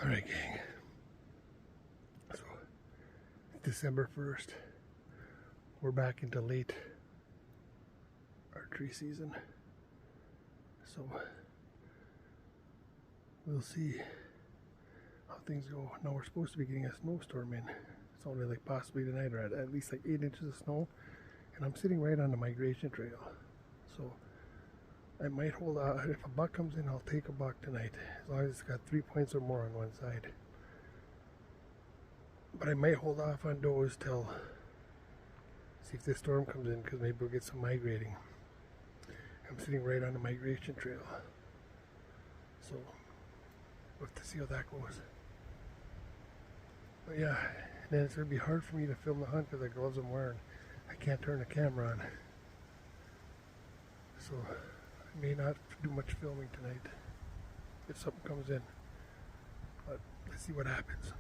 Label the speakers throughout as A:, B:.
A: Alright, gang. So, December 1st. We're back into late archery season. So, we'll see how things go. Now, we're supposed to be getting a snowstorm in. It's only like possibly tonight, or at least like 8 inches of snow. And I'm sitting right on the migration trail. So, I might hold out. If a buck comes in, I'll take a buck tonight, as long as it's got 3 points or more on one side. But I might hold off on does till see if this storm comes in, because maybe we'll get some migrating. I'm sitting right on the migration trail, so we'll have to see how that goes. But yeah, and then it's going to be hard for me to film the hunt because the gloves I'm wearing, I can't turn the camera on. So I may not do much filming tonight if something comes in, but let's see what happens.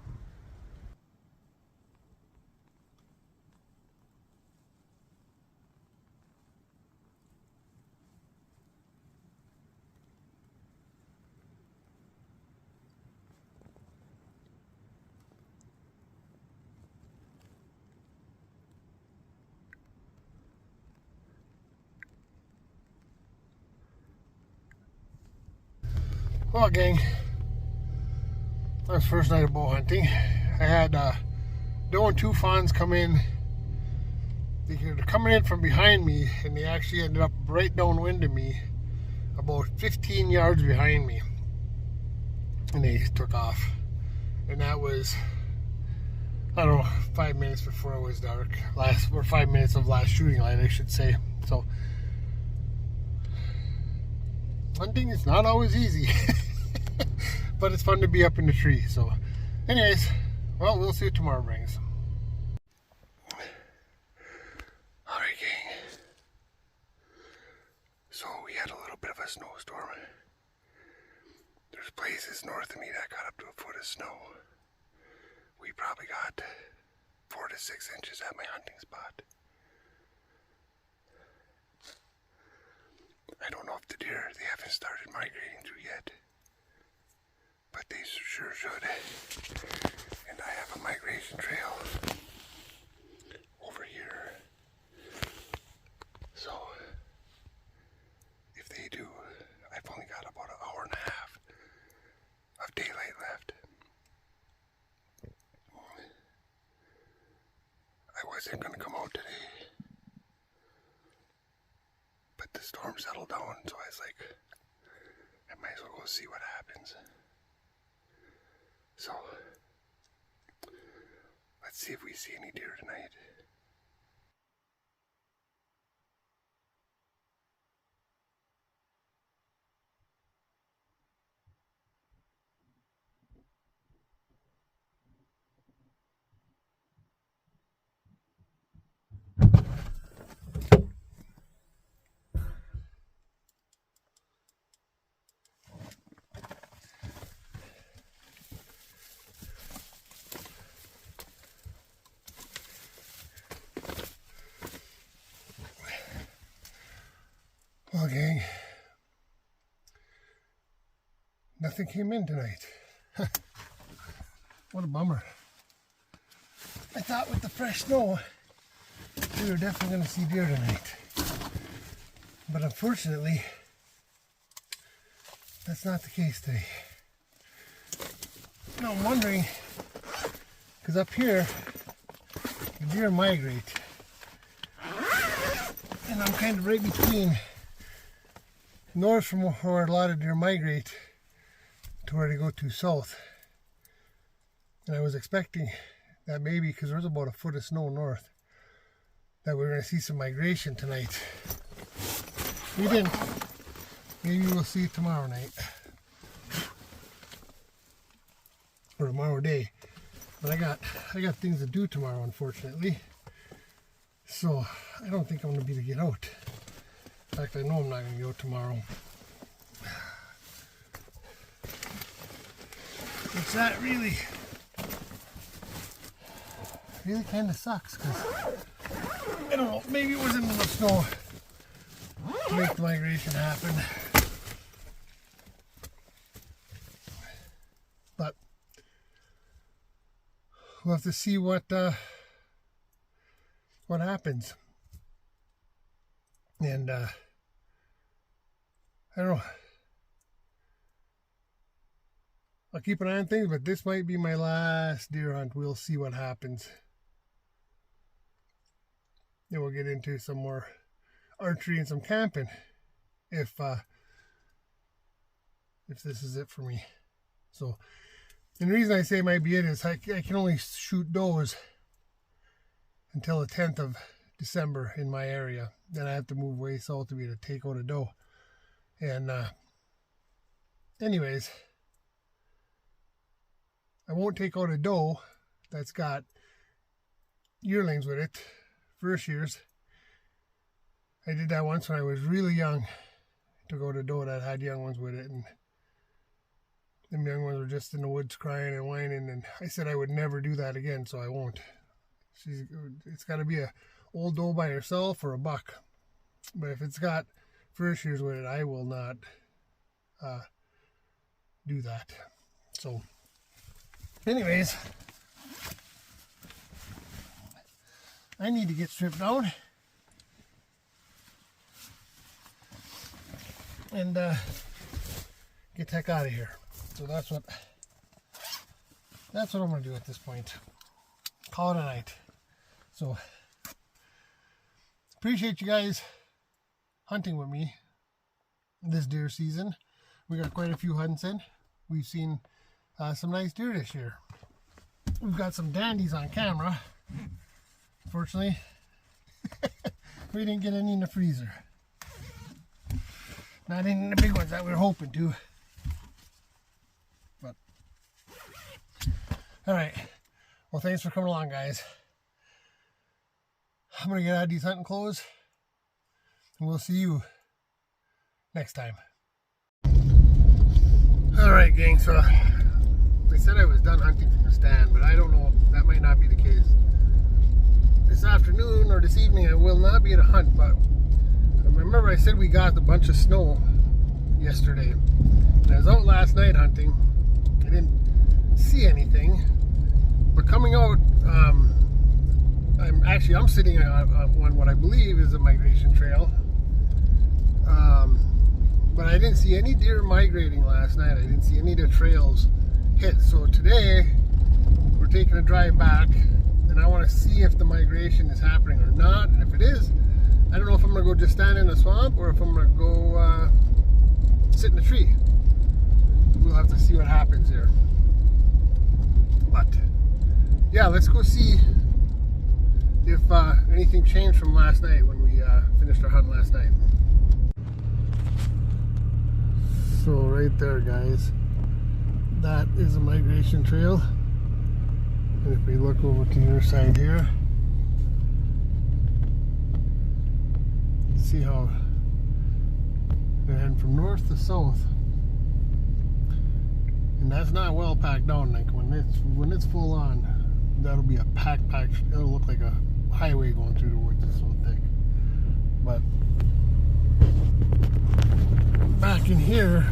A: Well, gang, that was first night of bow hunting. I had doe and two fawns come in. They're coming in from behind me, and they actually ended up right downwind of me, about 15 yards behind me, and they took off. And that was, I don't know, 5 minutes before it was dark. 5 minutes of last shooting light, I should say. So hunting is not always easy, but it's fun to be up in the tree. So anyways, well, we'll see what tomorrow brings. Alright, gang, so we had a little bit of a snowstorm. There's places north of me that got up to a foot of snow. We probably got 4 to 6 inches at my hunting spot. I don't know if the deer, they haven't started migrating through yet, but they sure should. And I have a migration trail over here. So, if they do, I've only got about an hour and a half of daylight left. I wasn't going to come out today, but the storm settled down, so I was like, I might as well go see what happens. So, let's see if we see any deer tonight. Well, gang, nothing came in tonight. What a bummer. I thought with the fresh snow, we were definitely going to see deer tonight. But unfortunately, that's not the case today. Now I'm wondering, because up here, the deer migrate. And I'm kind of right between north from where a lot of deer migrate to where they go to south. And I was expecting that maybe, because there's about a foot of snow north, that we're going to see some migration tonight. We didn't. Maybe we'll see it tomorrow night. Or tomorrow day. But I got things to do tomorrow, unfortunately. So I don't think I'm going to be able to get out. In fact, I know I'm not going to go tomorrow. Which that really kind of sucks, because I don't know, maybe it wasn't enough snow to make the migration happen. But we'll have to see what happens. And I don't know. I'll keep an eye on things, but this might be my last deer hunt. We'll see what happens. Then we'll get into some more archery and some camping if this is it for me. So, and the reason I say it might be it is I can only shoot does until the 10th of December in my area. Then I have to move way south to be able to take out a doe. And anyways, I won't take out a doe that's got yearlings with it, first years. I did that once when I was really young. I took out a doe that had young ones with it, and them young ones were just in the woods crying and whining, and I said I would never do that again, so I won't. It's got to be a old doe by herself or a buck. But if it's got first years with it, I will not do that. So anyways, I need to get stripped down and get the heck out of here. So that's what I'm going to do at this point. Call it a night. So appreciate you guys hunting with me this deer season. We got quite a few hunts in. We've seen some nice deer this year. We've got some dandies on camera. Unfortunately, we didn't get any in the freezer. Not any in the big ones that we were hoping to. But all right. Well, thanks for coming along, guys. I'm gonna get out of these hunting clothes, and we'll see you next time. All right, gang. So they said I was done hunting from the stand, but I don't know. That might not be the case. This afternoon or this evening, I will not be at a hunt. But remember, I said we got a bunch of snow yesterday. And I was out last night hunting. I didn't see anything. But coming out, I'm sitting on what I believe is a migration trail. But I didn't see any deer migrating last night. I didn't see any of the trails hit. So today, we're taking a drive back, and I want to see if the migration is happening or not. And if it is, I don't know if I'm going to go just stand in the swamp or if I'm going to go sit in a tree. We'll have to see what happens here. But yeah, let's go see if anything changed from last night when we finished our hunt last night. So right there, guys, that is a migration trail. And if we look over to your side here, see how they're heading from north to south. And that's not well packed down. Like when it's full on, that'll be a packed. It'll look like a highway going through the woods. It's so thick. But back in here,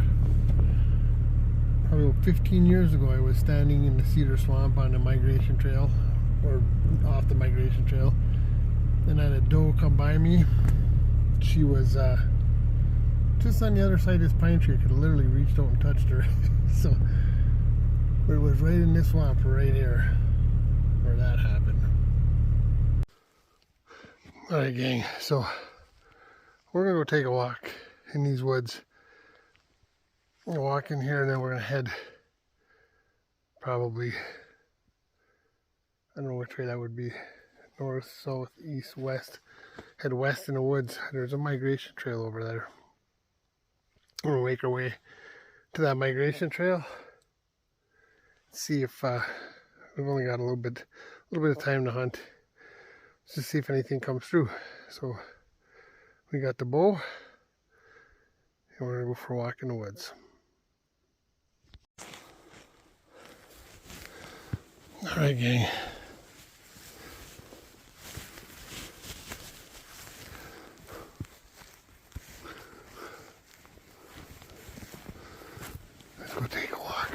A: probably 15 years ago, I was standing in the cedar swamp on the migration trail, or off the migration trail, and I had a doe come by me. She was just on the other side of this pine tree. I could have literally reached out and touched her. So, but it was right in this swamp right here where that happened. Alright, gang, so we're gonna go take a walk in these woods. We're gonna walk in here, and then we're gonna head probably, I don't know which way that would be, north, south, east, west. Head west in the woods. There's a migration trail over there. We're gonna make our way to that migration trail. See if we've only got a little bit of time to hunt. Just see if anything comes through. So we got the bow, and we're gonna go for a walk in the woods. All right, gang. Let's go take a walk.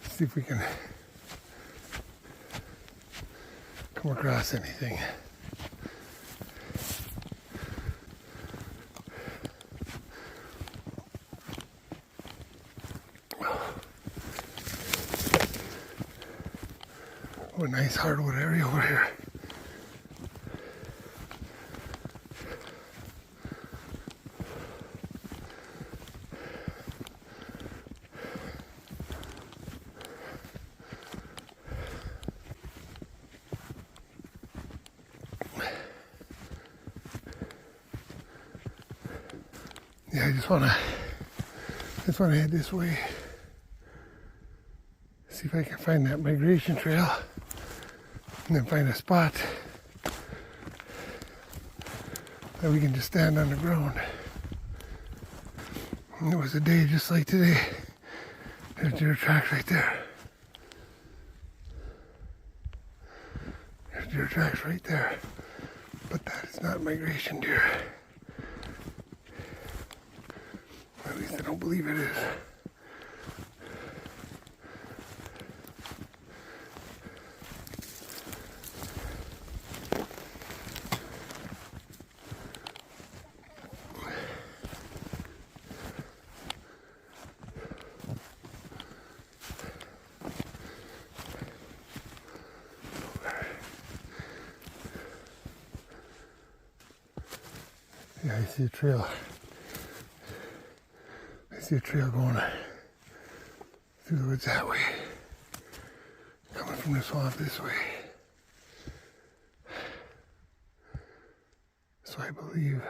A: See if we can come across anything. Oh, a nice hardwood area over here. Yeah, I just wanna head this way. See if I can find that migration trail and then find a spot that we can just stand on the ground. And it was a day just like today. There's deer tracks right there. There's deer tracks right there. But that is not migration deer. At least I don't believe it is. Yeah, I see a trail. I see a trail going through the woods that way. Coming from the swamp this way. So I believe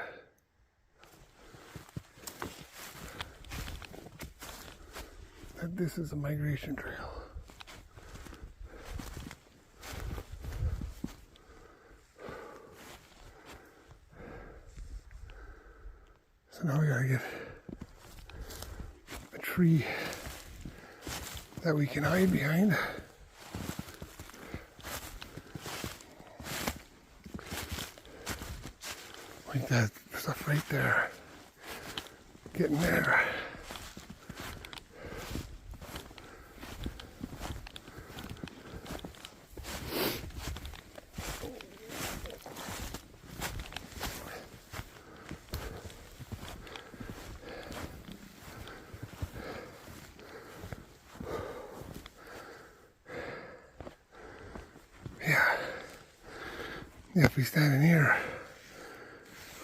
A: that this is a migration trail. So now we gotta get a tree that we can hide behind. Like that stuff right there. Getting there. Yeah, if we stand in here,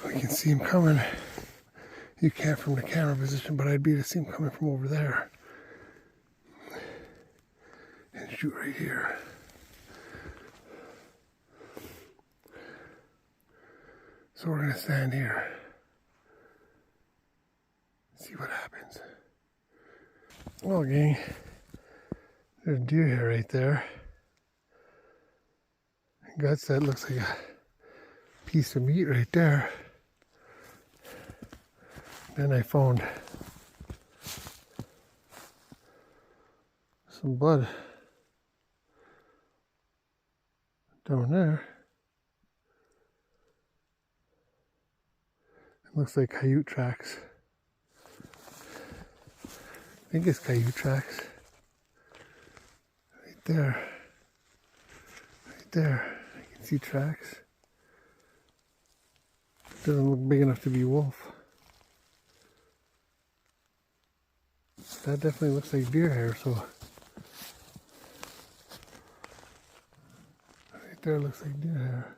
A: we can see him coming. You can't from the camera position, but I'd be able to see him coming from over there. And shoot right here. So we're gonna stand here. See what happens. Well, gang, there's deer hair right there. Guts, that looks like a piece of meat right there. Then I found some blood down there. It looks like coyote tracks. I think it's coyote tracks. Right there. Right there. I can see tracks. Doesn't look big enough to be wolf. That definitely looks like deer hair, so right there looks like deer hair.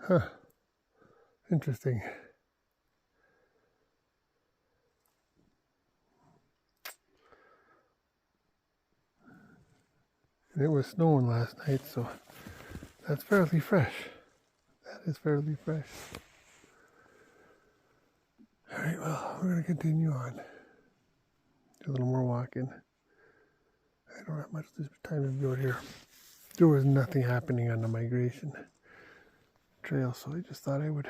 A: Huh. Interesting. And it was snowing last night, so that's fairly fresh. That is fairly fresh. Alright, well, we're going to continue on. Do a little more walking. I don't have much time to do it here. There was nothing happening on the migration trail, so I just thought I would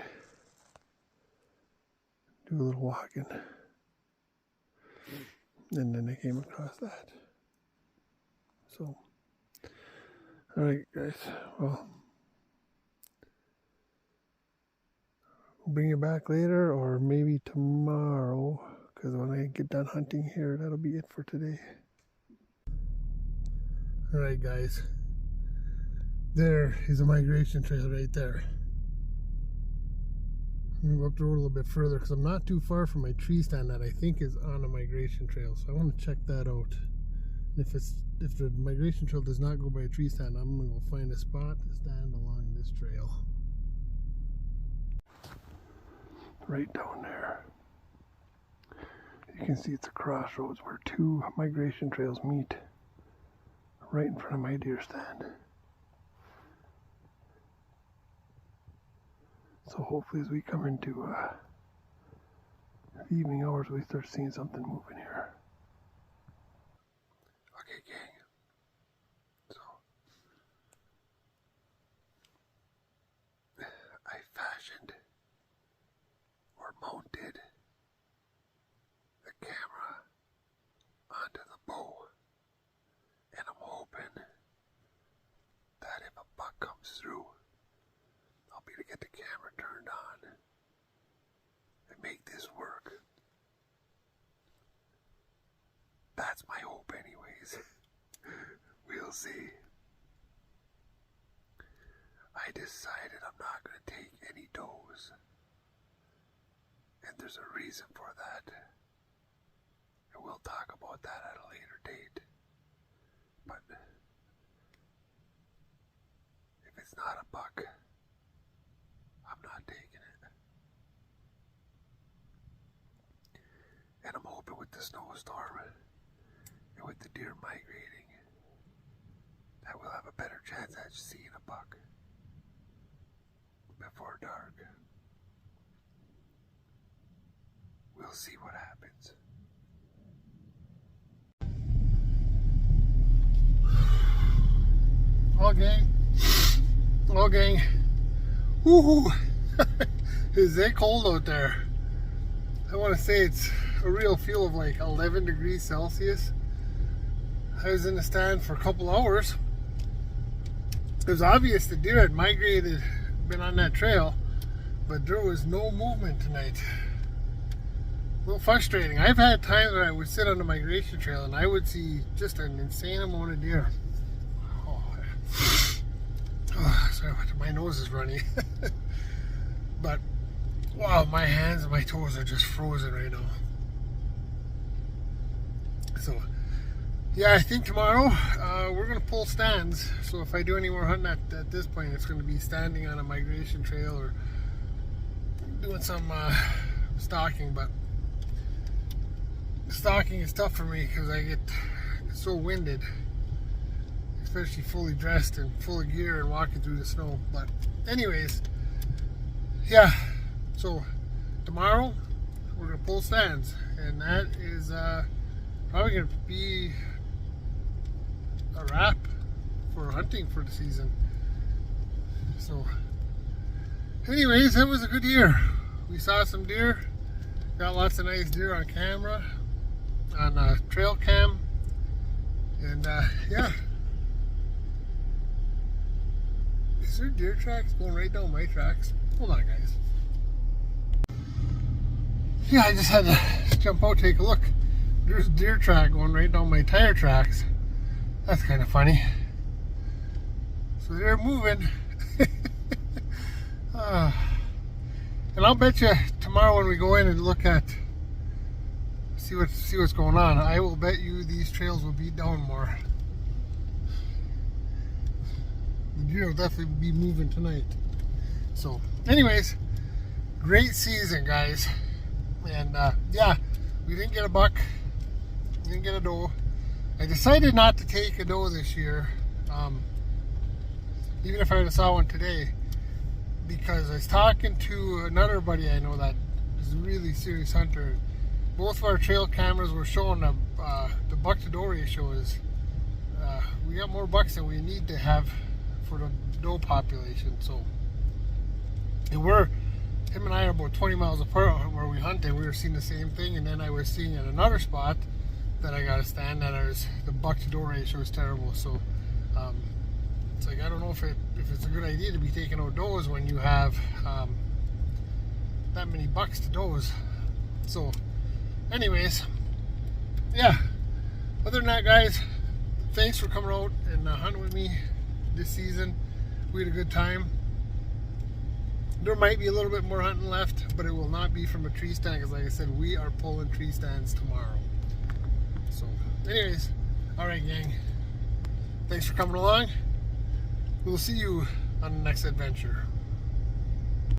A: do a little walking. And then I came across that. So, alright guys, well, we'll bring you back later or maybe tomorrow, because when I get done hunting here, that'll be it for today. Alright guys, there is a migration trail right there. I'm going to go up the road a little bit further because I'm not too far from my tree stand that I think is on a migration trail, so I want to check that out. If the migration trail does not go by a tree stand, I'm going to go find a spot to stand along this trail. Right down there. You can see it's a crossroads where two migration trails meet right in front of my deer stand. So hopefully as we come into the evening hours, we start seeing something moving here. Okay, gang. So I fashioned or mounted the camera onto the bow, and I'm hoping that if a buck comes through, I'll be able to get the camera turned on and make this work. That's my hope anyways. We'll see. I decided I'm not going to take any does. And there's a reason for that. And we'll talk about that at a later date. But if it's not a buck, I'm not taking it. And I'm hoping with the snowstorm and with the deer migrating that we'll have a better chance at seeing a buck before dark. We'll see what happens. All gang. Woohoo! Is it cold out there? I want to say it's a real feel of like 11 degrees Celsius. I was in the stand for a couple hours. It was obvious the deer had migrated, been on that trail, but there was no movement tonight. A little frustrating. I've had times where I would sit on the migration trail and I would see just an insane amount of deer. Sorry, my nose is runny. But wow, my hands and my toes are just frozen right now. So yeah, I think tomorrow we're gonna pull stands. So if I do any more hunting at this point, it's gonna be standing on a migration trail or doing some stalking. But stalking is tough for me because I get so winded, especially fully dressed and full of gear and walking through the snow. But anyways, yeah, so tomorrow we're gonna pull stands, and that is probably gonna be a wrap for hunting for the season. So anyways, that was a good year. We saw some deer, got lots of nice deer on camera, on trail cam, and yeah. Is there deer tracks going right down my tracks? Hold on, guys. Yeah, I just had to jump out, take a look. There's a deer track going right down my tire tracks. That's kind of funny. So they're moving. And I'll bet you tomorrow when we go in and look at, see what's going on, I will bet you these trails will be down more. The deer will definitely be moving tonight. So anyways, great season, guys. And yeah, we didn't get a buck, we didn't get a doe. I decided not to take a doe this year, even if I would have saw one today, because I was talking to another buddy I know that is a really serious hunter. Both of our trail cameras were showing the buck to doe ratio is we got more bucks than we need to have for the doe population. So, and him and I are about 20 miles apart where we hunt, and we were seeing the same thing. And then I was seeing at another spot that I got to stand that the buck to doe ratio is terrible. So it's like, I don't know if it's a good idea to be taking out does when you have that many bucks to does. So anyways, yeah. Other than that, guys, thanks for coming out and hunting with me this season. We had a good time. There might be a little bit more hunting left, but it will not be from a tree stand because, like I said, we are pulling tree stands tomorrow. So, anyways, all right, gang. Thanks for coming along. We'll see you on the next adventure.